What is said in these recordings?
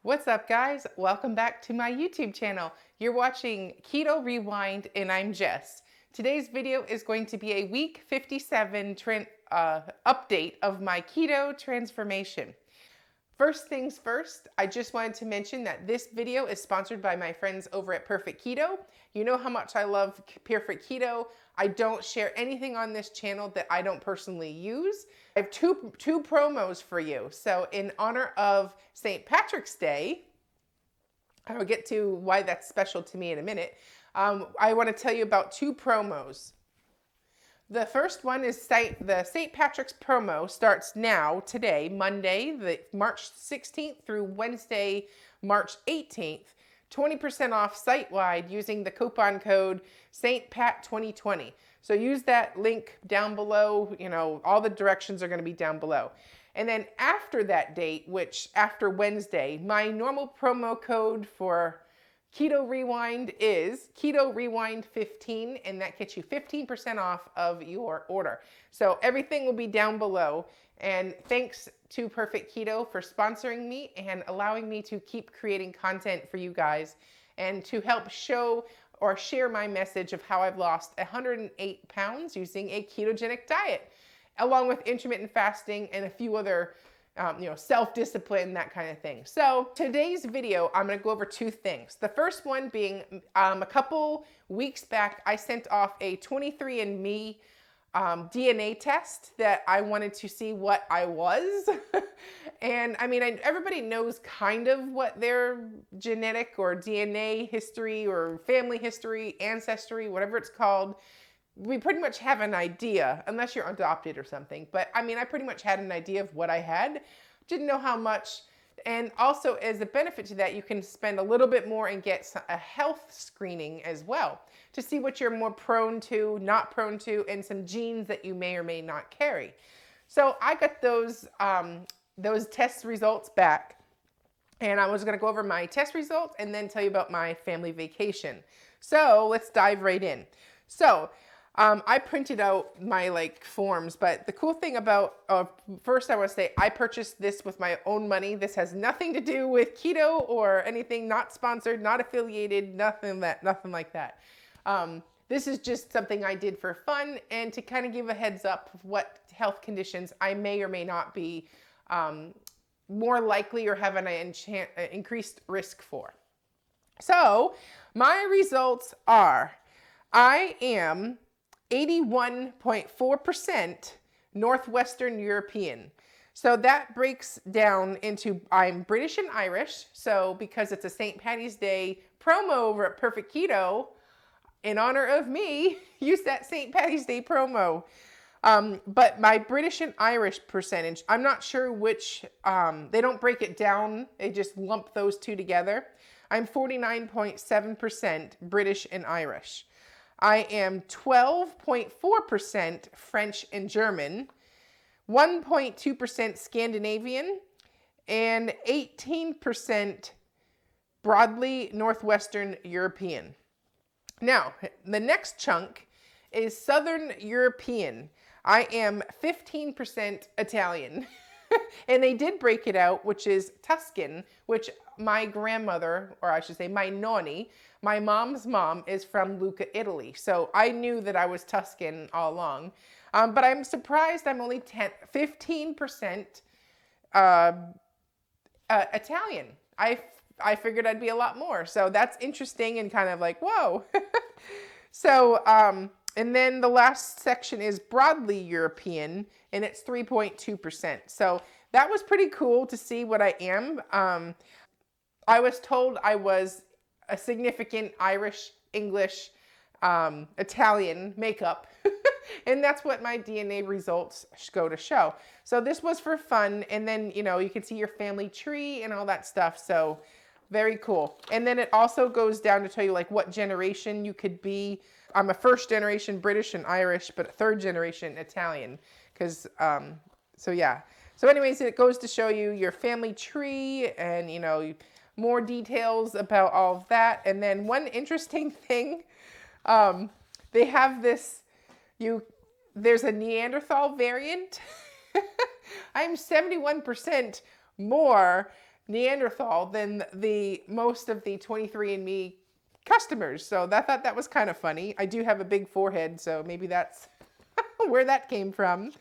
What's up, guys? Welcome back to my YouTube channel. You're watching Keto Rewind and I'm Jess. Today's video is going to be a week 57 update of my keto transformation. First things first, I just wanted to mention that this video is sponsored by my friends over at Perfect Keto. You know how much I love Perfect Keto. I don't share anything on this channel that I don't personally use. I have two promos for you. So in honor of St. Patrick's Day, I will get to why that's special to me in a minute. I want to tell you about two promos. The first one is the St. Patrick's promo starts now, today, Monday, March 16th through Wednesday, March 18th. 20% off site-wide using the coupon code StPat2020. So use that link down below. You know, all the directions are going to be down below. And then after that date, which after Wednesday, my normal promo code for Keto Rewind is Keto Rewind 15, and that gets you 15% off of your order. So everything will be down below. And thanks to Perfect Keto for sponsoring me and allowing me to keep creating content for you guys and to help show or share my message of how I've lost 108 pounds using a ketogenic diet, along with intermittent fasting and a few other self-discipline, that kind of thing. So today's video, I'm going to go over two things. The first one being a couple weeks back, I sent off a 23andme DNA test that I wanted to see what I was. And I mean, everybody knows kind of what their genetic or DNA history or family history, ancestry, whatever it's called. We pretty much have an idea, unless you're adopted or something. But I mean, I pretty much had an idea of what I had, didn't know how much. And also as a benefit to that, you can spend a little bit more and get a health screening as well to see what you're more prone to, not prone to, and some genes that you may or may not carry. So I got those test results back, and I was going to go over my test results and then tell you about my family vacation. So let's dive right in. So I printed out my forms, but the cool thing about, first I want to say I purchased this with my own money. This has nothing to do with keto or anything, not sponsored, not affiliated, nothing like that. This is just something I did for fun and to kind of give a heads up of what health conditions I may or may not be more likely or have an increased risk for. So my results are, I am 81.4% Northwestern European. So that breaks down into, I'm British and Irish. So because it's a St. Patty's Day promo over at Perfect Keto, in honor of me, use that St. Patty's Day promo. But my British and Irish percentage, I'm not sure which, they don't break it down. They just lump those two together. I'm 49.7% British and Irish. I am 12.4% French and German, 1.2% Scandinavian, and 18% broadly Northwestern European. Now, the next chunk is Southern European. I am 15% Italian. And they did break it out, which is Tuscan, which my grandmother, or I should say my nonni, my mom's mom, is from Lucca, Italy. So I knew that I was Tuscan all along. But I'm surprised I'm only 15% Italian. I figured I'd be a lot more. So that's interesting and kind of like, whoa. So, and then the last section is broadly European, and it's 3.2%. So that was pretty cool to see what I am. I was told I was a significant Irish, English, Italian makeup. And that's what my DNA results go to show. So this was for fun. And then, you can see your family tree and all that stuff. So very cool. And then it also goes down to tell you what generation you could be. I'm a first generation British and Irish, but a third generation Italian. So yeah. So anyways, it goes to show you your family tree and, more details about all of that. And then one interesting thing, they have this, there's a Neanderthal variant. I'm 71% more Neanderthal than the most of the 23andme customers. So I thought that was kind of funny. I do have a big forehead, so maybe that's where that came from.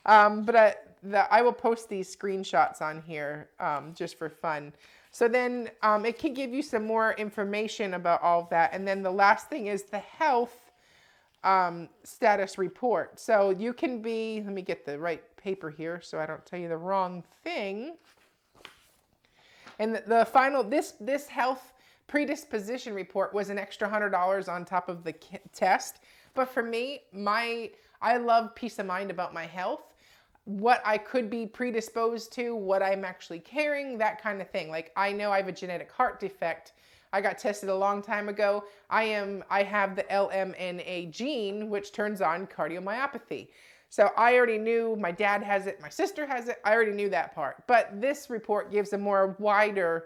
But I will post these screenshots on here just for fun. So then it can give you some more information about all of that. And then the last thing is the health status report. So you can be, let me get the right paper here so I don't tell you the wrong thing. And the final, this health predisposition report was an extra $100 on top of the test. But for me, I love peace of mind about my health, what I could be predisposed to, what I'm actually carrying, that kind of thing. Like I know I have a genetic heart defect. I got tested a long time ago. I have the LMNA gene, which turns on cardiomyopathy. So I already knew my dad has it, my sister has it. I already knew that part. But this report gives a more wider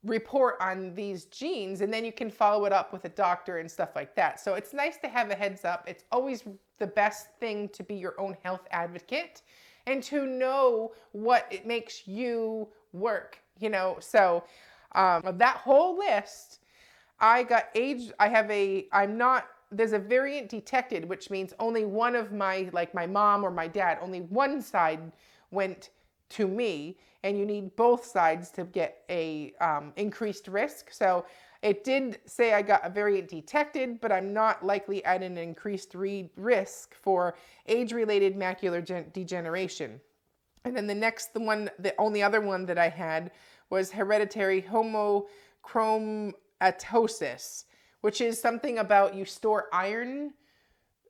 report on these genes, and then you can follow it up with a doctor and stuff like that. So it's nice to have a heads up. It's always the best thing to be your own health advocate and to know what it makes you work, you know. So that whole list, there's a variant detected, which means only one of like my mom or my dad, only one side went to me, and you need both sides to get a increased risk. So it did say I got a variant detected, but I'm not likely at an increased risk for age-related macular degeneration. And then the only other one that I had was hereditary hemochromatosis, which is something about you store iron,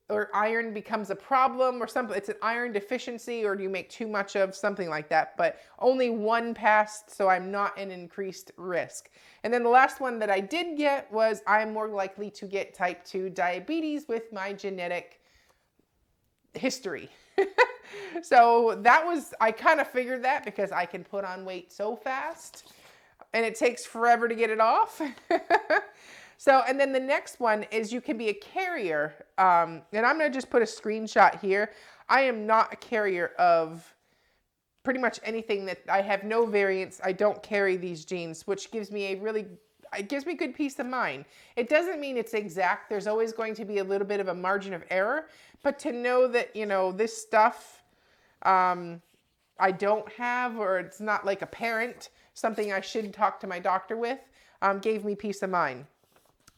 or iron becomes a problem or something. It's an iron deficiency, or do you make too much of something like that. But only one passed, so I'm not an increased risk. And then the last one that I did get was I'm more likely to get type 2 diabetes with my genetic history. So I kind of figured that because I can put on weight so fast and it takes forever to get it off. So, and then the next one is you can be a carrier. And I'm going to just put a screenshot here. I am not a carrier of pretty much anything that I have no variants. I don't carry these genes, which gives me it gives me good peace of mind. It doesn't mean it's exact. There's always going to be a little bit of a margin of error, but to know that, you know, this stuff I don't have, or it's not like apparent, something I should talk to my doctor with, gave me peace of mind.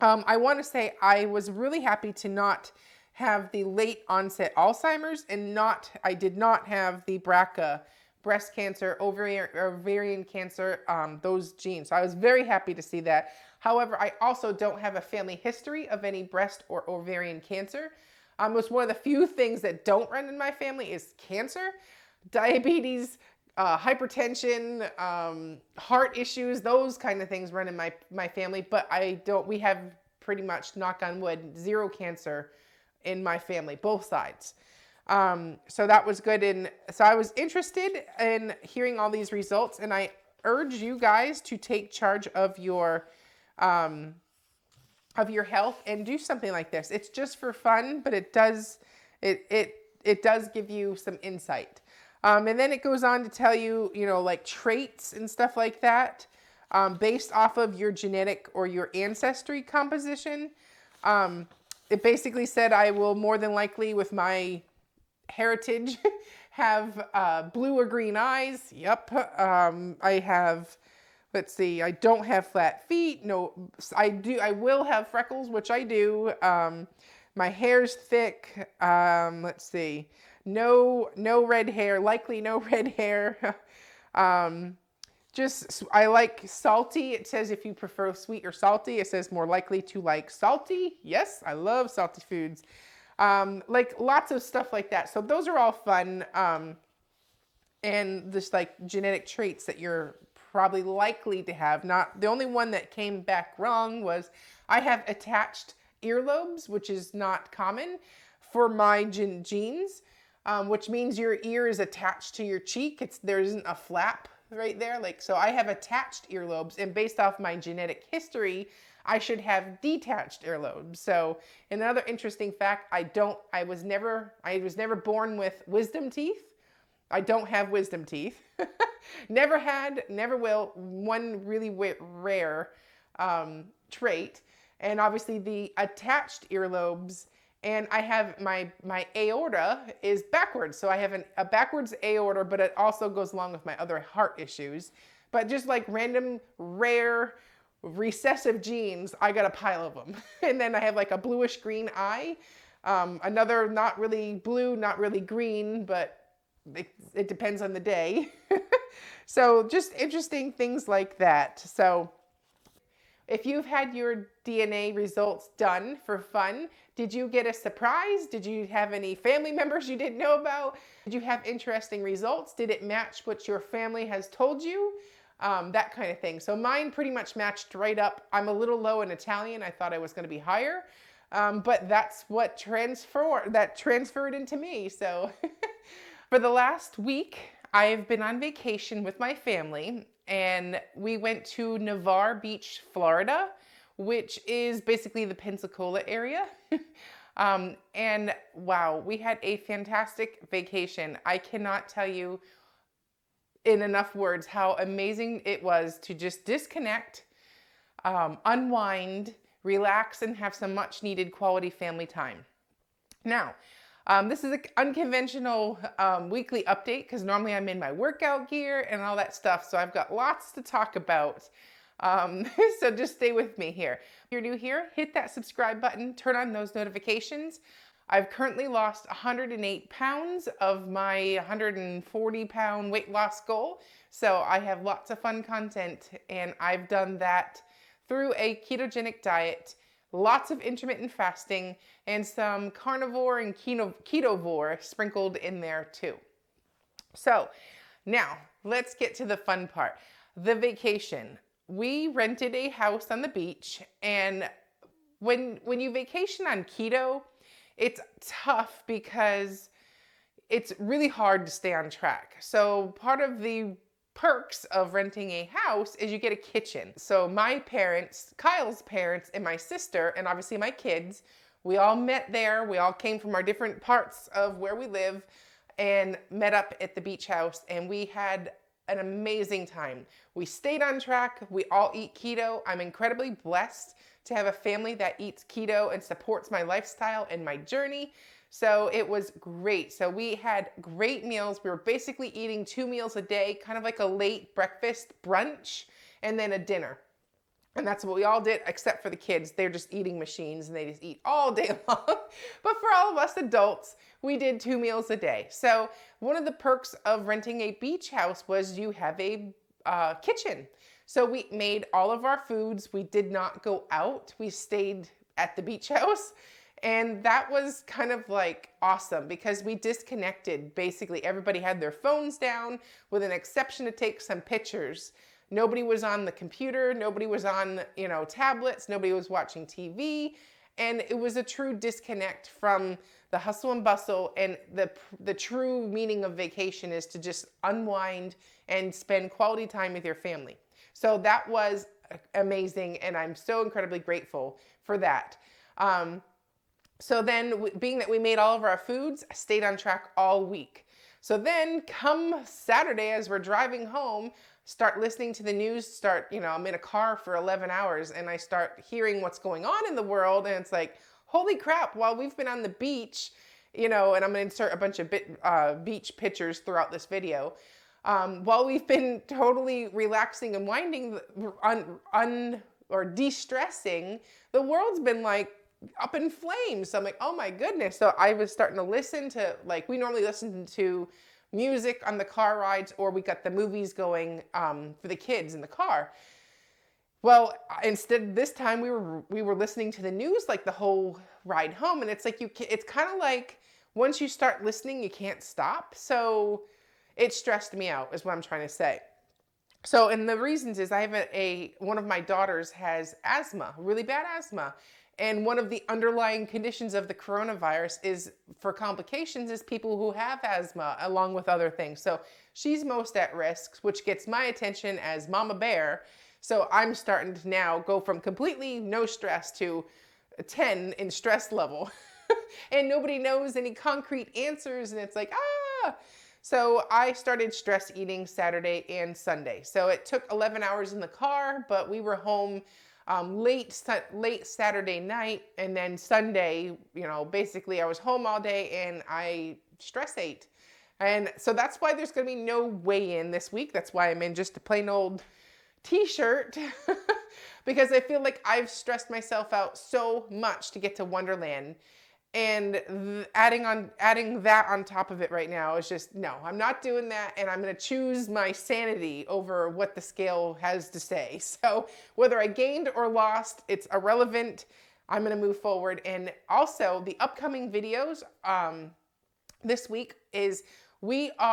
I want to say I was really happy to not have the late onset Alzheimer's, and I did not have the BRCA, breast cancer, ovarian cancer, those genes. So I was very happy to see that. However, I also don't have a family history of any breast or ovarian cancer. It's one of the few things that don't run in my family is cancer, diabetes, hypertension, heart issues, those kind of things run in my family, but we have pretty much, knock on wood, zero cancer in my family, both sides. So that was good. And so I was interested in hearing all these results, and I urge you guys to take charge of your health and do something like this. It's just for fun, but it does give you some insight. And then it goes on to tell you, you know, like traits and stuff like that, based off of your genetic or your ancestry composition. It basically said I will more than likely, with my heritage, have blue or green eyes. Yep. I have, let's see, I don't have flat feet. No, I will have freckles, which I do. My hair's thick. Let's see. No red hair, likely no red hair. I like salty. It says if you prefer sweet or salty, it says more likely to like salty. Yes, I love salty foods. Like lots of stuff like that. So those are all fun. And just like genetic traits that you're probably likely to have. Not the only one that came back wrong was I have attached earlobes, which is not common for my genes. Which means your ear is attached to your cheek. There isn't a flap right there. So I have attached earlobes, and based off my genetic history, I should have detached earlobes. So another interesting fact, I was never born with wisdom teeth. I don't have wisdom teeth. Never had, never will. One really rare trait. And obviously the attached earlobes. And I have my aorta is backwards. So I have a backwards aorta, but it also goes along with my other heart issues. But just like random, rare, recessive genes, I got a pile of them. And then I have like a bluish green eye. Another not really blue, not really green, but it depends on the day. So just interesting things like that. So if you've had your DNA results done for fun, did you get a surprise? Did you have any family members you didn't know about? Did you have interesting results? Did it match what your family has told you? That kind of thing. So mine pretty much matched right up. I'm a little low in Italian. I thought I was going to be higher. But that's what transferred into me. So for the last week, I've been on vacation with my family, and we went to Navarre Beach, Florida, which is basically the Pensacola area. And wow, we had a fantastic vacation. I cannot tell you in enough words how amazing it was to just disconnect, unwind, relax, and have some much needed quality family time. Now, this is an unconventional weekly update because normally I'm in my workout gear and all that stuff. So I've got lots to talk about. So just stay with me here. If you're new here, hit that subscribe button, turn on those notifications. I've currently lost 108 pounds of my 140-pound weight loss goal. So I have lots of fun content, and I've done that through a ketogenic diet, lots of intermittent fasting, and some carnivore and ketovore sprinkled in there too. So now let's get to the fun part. The vacation. We rented a house on the beach, and when you vacation on keto, it's tough because it's really hard to stay on track. So part of the perks of renting a house is you get a kitchen. So my parents, Kyle's parents, and my sister, and obviously my kids, we all met there. We all came from our different parts of where we live and met up at the beach house, and we had an amazing time. We stayed on track. We all eat keto. I'm incredibly blessed to have a family that eats keto and supports my lifestyle and my journey. So it was great. So we had great meals. We were basically eating 2 meals a day, kind of like a late breakfast, brunch, and then a dinner. And that's what we all did, except for the kids. They're just eating machines and they just eat all day long. But for all of us adults, we did 2 meals a day. So one of the perks of renting a beach house was you have a kitchen. So we made all of our foods. We did not go out. We stayed at the beach house. And that was kind of like awesome because we disconnected. Basically, everybody had their phones down with an exception to take some pictures. Nobody was on the computer. Nobody was on, tablets. Nobody was watching TV. And it was a true disconnect from the hustle and bustle. And the true meaning of vacation is to just unwind and spend quality time with your family. So that was amazing. And I'm so incredibly grateful for that. So then, being that we made all of our foods, I stayed on track all week. So then, come Saturday, as we're driving home, start listening to the news, I'm in a car for 11 hours, and I start hearing what's going on in the world, and it's like, holy crap, while we've been on the beach, and I'm going to insert a bunch of beach pictures throughout this video, while we've been totally relaxing and winding, or de-stressing, the world's been like, up in flames. So I'm like, oh my goodness. So I was starting to listen to, we normally listen to music on the car rides, or we got the movies going for the kids in the car. Well, instead this time we were listening to the news like the whole ride home, and it's like it's kind of like once you start listening, you can't stop. So it stressed me out, is what I'm trying to say. So, and the reasons is I have one of my daughters has asthma, really bad asthma. And one of the underlying conditions of the coronavirus is, for complications, is people who have asthma, along with other things. So she's most at risk, which gets my attention as Mama Bear. So I'm starting to now go from completely no stress to 10 in stress level. And nobody knows any concrete answers. And it's like, So I started stress eating Saturday and Sunday. So it took 11 hours in the car, but we were home late Saturday night, and then Sunday, basically I was home all day and I stress ate. And so that's why there's going to be no weigh-in this week. That's why I'm in just a plain old t-shirt because I feel like I've stressed myself out so much to get to Wonderland. And adding that on top of it right now is just, no, I'm not doing that. And I'm going to choose my sanity over what the scale has to say. So whether I gained or lost, it's irrelevant. I'm going to move forward. And also the upcoming videos this week is we're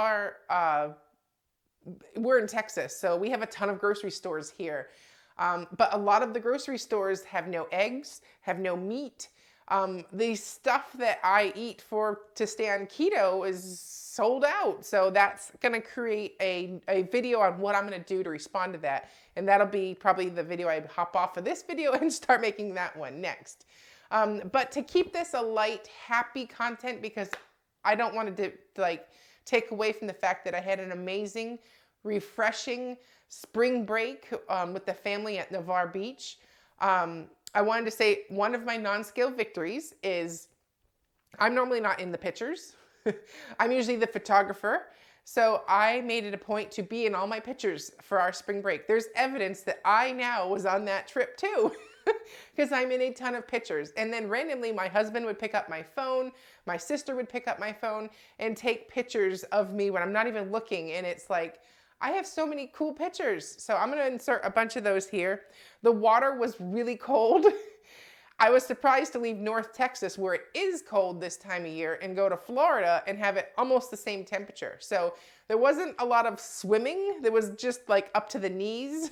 in Texas, so we have a ton of grocery stores here. But a lot of the grocery stores have no eggs, have no meat. The stuff that I eat to stay on keto is sold out. So that's going to create a video on what I'm going to do to respond to that. And that'll be probably the video I hop off of this video and start making that one next. But to keep this a light, happy content, because I don't want to take away from the fact that I had an amazing, refreshing spring break with the family at Navarre Beach. I wanted to say one of my non-scale victories is I'm normally not in the pictures. I'm usually the photographer. So I made it a point to be in all my pictures for our spring break. There's evidence that I now was on that trip too. Because I'm in a ton of pictures. And then randomly my husband would pick up my phone, my sister would pick up my phone and take pictures of me when I'm not even looking. And it's like, I have so many cool pictures. So I'm going to insert a bunch of those here. The water was really cold. I was surprised to leave North Texas, where it is cold this time of year, and go to Florida and have it almost the same temperature. So there wasn't a lot of swimming. There was just like up to the knees.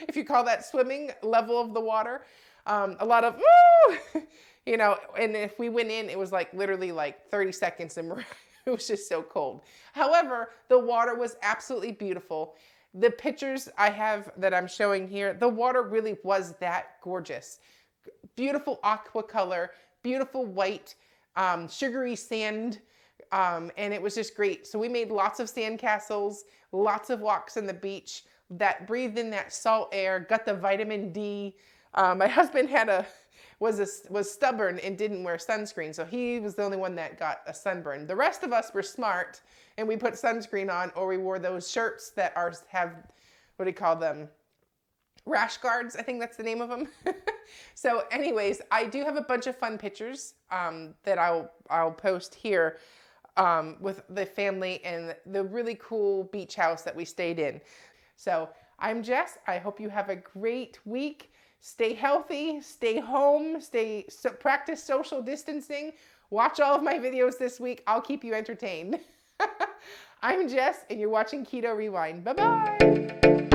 If you call that swimming level of the water, a lot of, woo! And if we went in, it was like literally like 30 seconds and it was just so cold. However, the water was absolutely beautiful. The pictures I have that I'm showing here, the water really was that gorgeous. Beautiful aqua color, beautiful white, sugary sand, and it was just great. So we made lots of sand castles, lots of walks on the beach, that breathed in that salt air, got the vitamin D. My husband was stubborn and didn't wear sunscreen, so he was the only one that got a sunburn. The rest of us were smart, and we put sunscreen on, or we wore those shirts that have, what do you call them? Rash guards, I think that's the name of them. So anyways, I do have a bunch of fun pictures that I'll post here with the family and the really cool beach house that we stayed in. So I'm Jess. I hope you have a great week. Stay healthy, stay home, practice social distancing. Watch all of my videos this week. I'll keep you entertained. I'm Jess, and you're watching Keto Rewind. Bye-bye.